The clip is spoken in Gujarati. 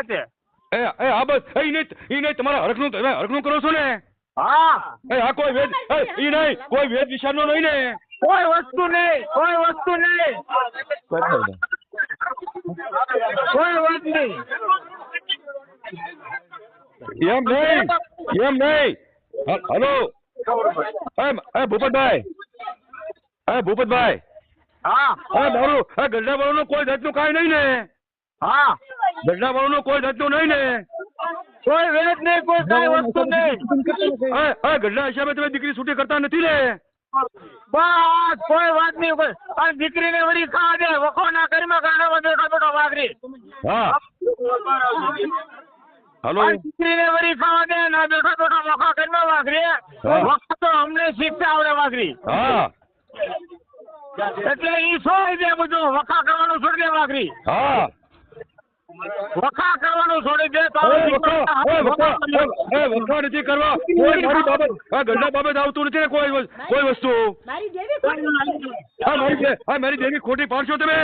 જાતે આ બસ એ નહીં તમારા હરખનું કરો છો ને? હા આ કોઈ વેદ ઈ નહીં, કોઈ વેદ વિચારનો નહીં ને? કોઈ વસ્તુ નહીં, કોઈ વસ્તુ નહીં, કોઈ વાત નહીં. એમ નહીં. હલો ભૂપતભાઈ, ભૂપતભાઈ, હા મારું ગઢડા વાળાનો કોઈ જાતનું કાંઈ નહીં ને? હા ગઢડા વાળાનો કોઈ જાતનું નહીં ને? કોઈ વેદ નહીં, કોઈ કઈ વસ્તુ નહીં. ગઢડા હિસાબે તમે દીકરી છૂટી કરતા નથી ને? બસ કોઈ વાત નહીં. કોઈ અને દીકરીને વળી ખાવા દે, વખો ના કરીમાં ગાણામાં બેઠો બેઠો વાઘરી. હા હલો દીકરીને વળી ખાવા દે, ના બેઠો બેઠો વખો કરીમાં વાઘરી. વખો તો અમને શીખતા આવડે વાઘરી. હા એટલે ઈ છોડી દે બધું, વખા કરવાનું છોડી દે વાઘરી. હા વખા કરવાનું છોડી દે તો વખા નથી કરવા. કોઈ મારી બાબત ગઢડા બાબત આવતું નથી ને કોઈ વસ્તુ. મારી દેવી ખોટી પાડશો તમે?